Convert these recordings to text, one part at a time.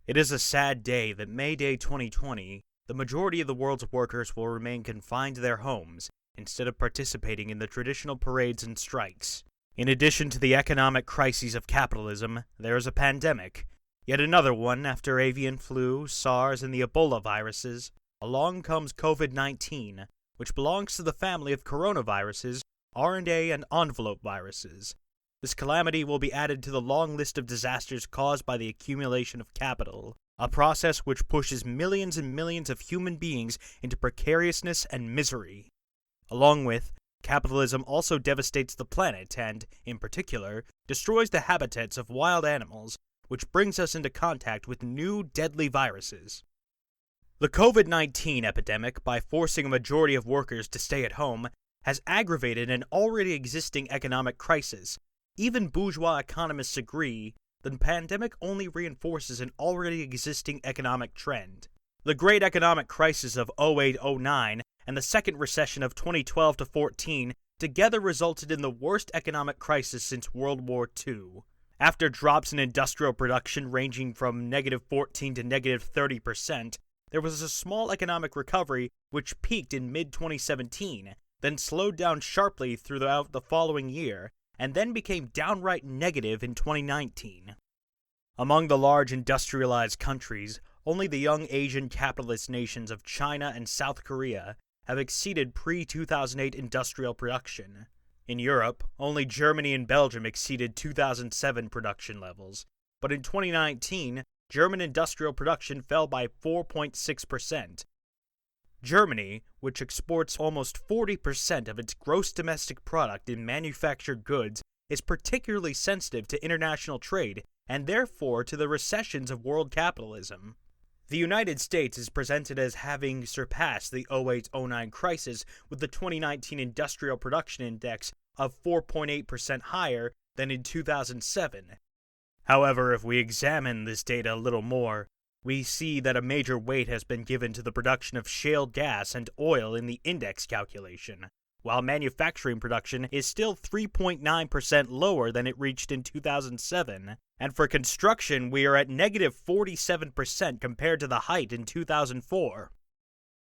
It is a sad day that May Day 2020, the majority of the world's workers will remain confined to their homes instead of participating in the traditional parades and strikes. In addition to the economic crises of capitalism, there is a pandemic. Yet another one after avian flu, SARS, and the Ebola viruses. Along comes COVID-19, which belongs to the family of coronaviruses, RNA, and envelope viruses. This calamity will be added to the long list of disasters caused by the accumulation of capital, a process which pushes millions and millions of human beings into precariousness and misery. Along with, capitalism also devastates the planet and, in particular, destroys the habitats of wild animals, which brings us into contact with new deadly viruses. The COVID-19 epidemic, by forcing a majority of workers to stay at home, has aggravated an already existing economic crisis. Even bourgeois economists agree the pandemic only reinforces an already existing economic trend. The Great Economic Crisis of 08-09 and the second recession of 2012-14 together resulted in the worst economic crisis since World War II. After drops in industrial production ranging from -14% to -30%, there was a small economic recovery which peaked in mid-2017, then slowed down sharply throughout the following year, and then became downright negative in 2019. Among the large industrialized countries, only the young Asian capitalist nations of China and South Korea have exceeded pre-2008 industrial production. In Europe, only Germany and Belgium exceeded 2007 production levels, but in 2019, German industrial production fell by 4.6%. Germany, which exports almost 40% of its gross domestic product in manufactured goods, is particularly sensitive to international trade and therefore to the recessions of world capitalism. The United States is presented as having surpassed the 08-09 crisis with the 2019 Industrial Production Index of 4.8% higher than in 2007. However, if we examine this data a little more, we see that a major weight has been given to the production of shale gas and oil in the index calculation, while manufacturing production is still 3.9% lower than it reached in 2007, and for construction we are at -47% compared to the height in 2004.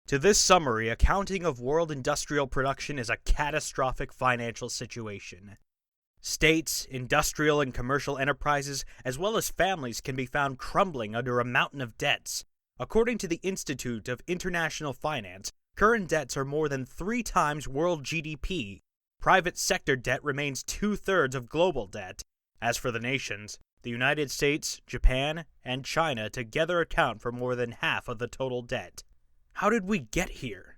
To this summary, accounting of world industrial production is a catastrophic financial situation. States, industrial and commercial enterprises, as well as families can be found crumbling under a mountain of debts. According to the Institute of International Finance, current debts are more than 3 times world GDP. Private sector debt remains 2/3 of global debt. As for the nations, the United States, Japan, and China together account for more than half of the total debt. How did we get here?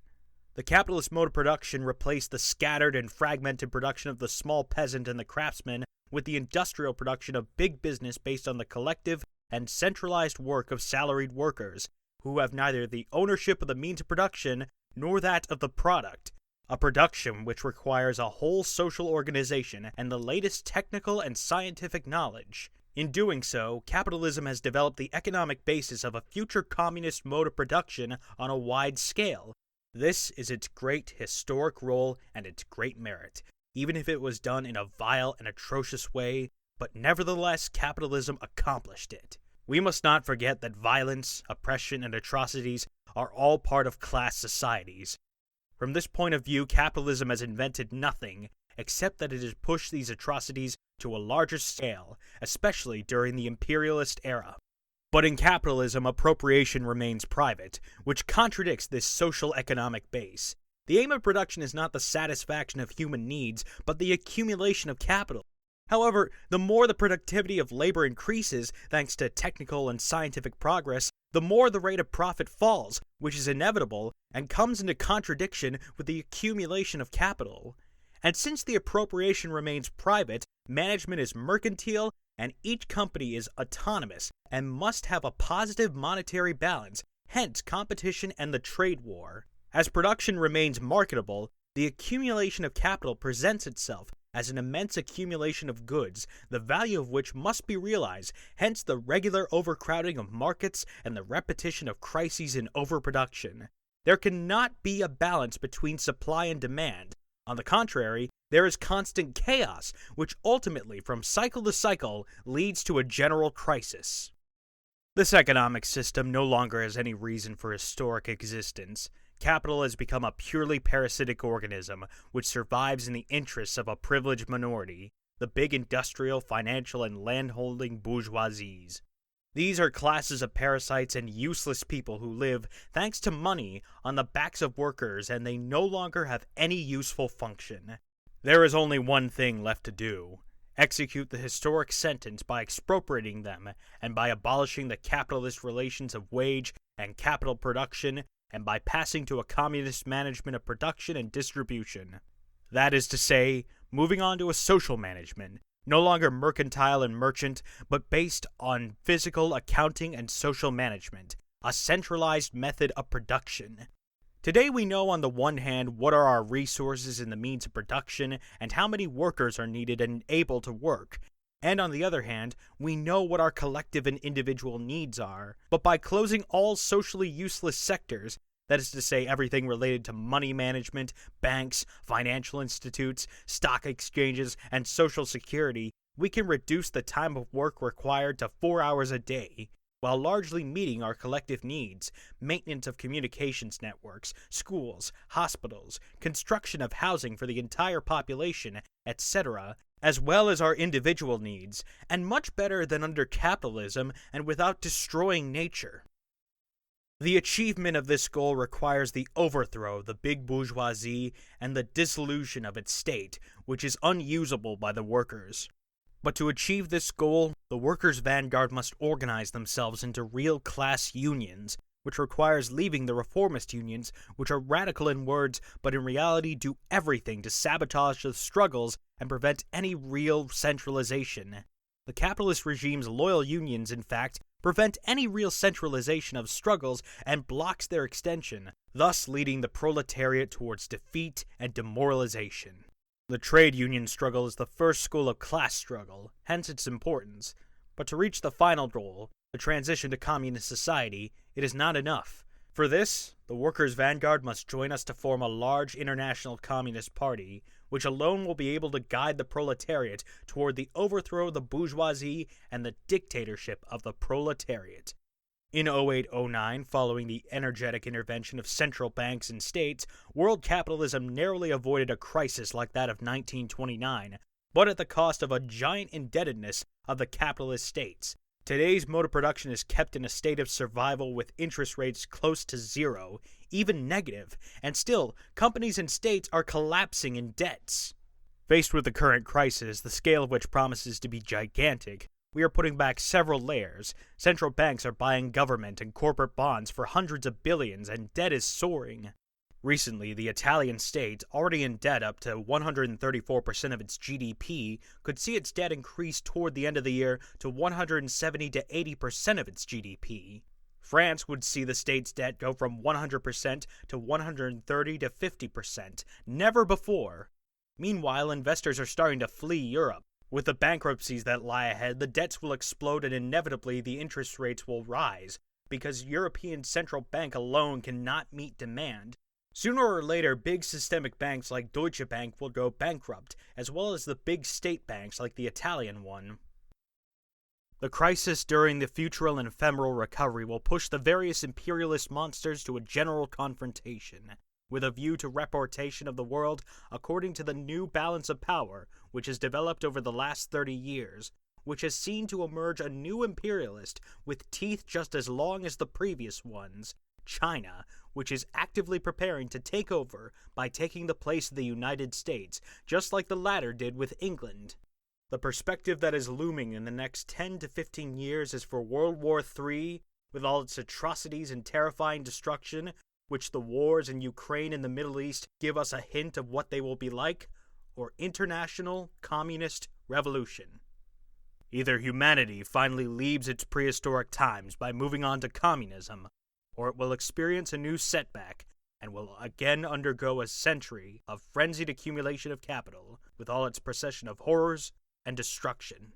The capitalist mode of production replaced the scattered and fragmented production of the small peasant and the craftsman with the industrial production of big business based on the collective and centralized work of salaried workers, who have neither the ownership of the means of production nor that of the product, a production which requires a whole social organization and the latest technical and scientific knowledge. In doing so, capitalism has developed the economic basis of a future communist mode of production on a wide scale. This is its great historic role and its great merit, even if it was done in a vile and atrocious way, but nevertheless capitalism accomplished it. We must not forget that violence, oppression, and atrocities are all part of class societies. From this point of view, capitalism has invented nothing, except that it has pushed these atrocities to a larger scale, especially during the imperialist era. But in capitalism, appropriation remains private, which contradicts this social economic base. The aim of production is not the satisfaction of human needs, but the accumulation of capital. However, the more the productivity of labor increases, thanks to technical and scientific progress, the more the rate of profit falls, which is inevitable and comes into contradiction with the accumulation of capital. And since the appropriation remains private, management is mercantile, and each company is autonomous and must have a positive monetary balance, hence competition and the trade war. As production remains marketable, the accumulation of capital presents itself as an immense accumulation of goods, the value of which must be realized, hence the regular overcrowding of markets and the repetition of crises in overproduction. There cannot be a balance between supply and demand. On the contrary, there is constant chaos, which ultimately, from cycle to cycle, leads to a general crisis. This economic system no longer has any reason for historic existence. Capital has become a purely parasitic organism which survives in the interests of a privileged minority, the big industrial, financial, and landholding bourgeoisies. These are classes of parasites and useless people who live, thanks to money, on the backs of workers, and they no longer have any useful function. There is only one thing left to do: execute the historic sentence by expropriating them, and by abolishing the capitalist relations of wage and capital production, and by passing to a communist management of production and distribution. That is to say, moving on to a social management, no longer mercantile and merchant, but based on physical accounting and social management, a centralized method of production. Today we know on the one hand what are our resources and the means of production and how many workers are needed and able to work, and on the other hand, we know what our collective and individual needs are. But by closing all socially useless sectors, that is to say everything related to money management, banks, financial institutes, stock exchanges, and social security, we can reduce the time of work required to 4 hours a day, while largely meeting our collective needs: maintenance of communications networks, schools, hospitals, construction of housing for the entire population, etc., as well as our individual needs, and much better than under capitalism and without destroying nature. The achievement of this goal requires the overthrow of the big bourgeoisie and the dissolution of its state, which is unusable by the workers. But to achieve this goal, the workers' vanguard must organize themselves into real class unions, which requires leaving the reformist unions, which are radical in words but in reality do everything to sabotage the struggles and prevent any real centralization. The capitalist regime's loyal unions, in fact, prevent any real centralization of struggles and blocks their extension, thus leading the proletariat towards defeat and demoralization. The trade union struggle is the first school of class struggle, hence its importance. But to reach the final goal, the transition to communist society, it is not enough. For this, the workers' vanguard must join us to form a large international communist party, which alone will be able to guide the proletariat toward the overthrow of the bourgeoisie and the dictatorship of the proletariat. In 08-09, following the energetic intervention of central banks and states, world capitalism narrowly avoided a crisis like that of 1929, but at the cost of a giant indebtedness of the capitalist states. Today's motor production is kept in a state of survival with interest rates close to zero, even negative, and still, companies and states are collapsing in debts. Faced with the current crisis, the scale of which promises to be gigantic, we are putting back several layers. Central banks are buying government and corporate bonds for hundreds of billions, and debt is soaring. Recently, the Italian state, already in debt up to 134% of its GDP, could see its debt increase toward the end of the year to 170 to 80% of its GDP. France would see the state's debt go from 100% to 130 to 50%, never before. Meanwhile, investors are starting to flee Europe. With the bankruptcies that lie ahead, the debts will explode and inevitably the interest rates will rise, because European Central Bank alone cannot meet demand. Sooner or later, big systemic banks like Deutsche Bank will go bankrupt, as well as the big state banks like the Italian one. The crisis during the futural and ephemeral recovery will push the various imperialist monsters to a general confrontation, with a view to reportation of the world according to the new balance of power which has developed over the last 30 years, which has seen to emerge a new imperialist with teeth just as long as the previous ones, China, which is actively preparing to take over by taking the place of the United States, just like the latter did with England. The perspective that is looming in the next 10 to 15 years is for World War III, with all its atrocities and terrifying destruction, which the wars in Ukraine and the Middle East give us a hint of what they will be like, or international communist revolution. Either humanity finally leaves its prehistoric times by moving on to communism, or it will experience a new setback and will again undergo a century of frenzied accumulation of capital with all its procession of horrors and destruction.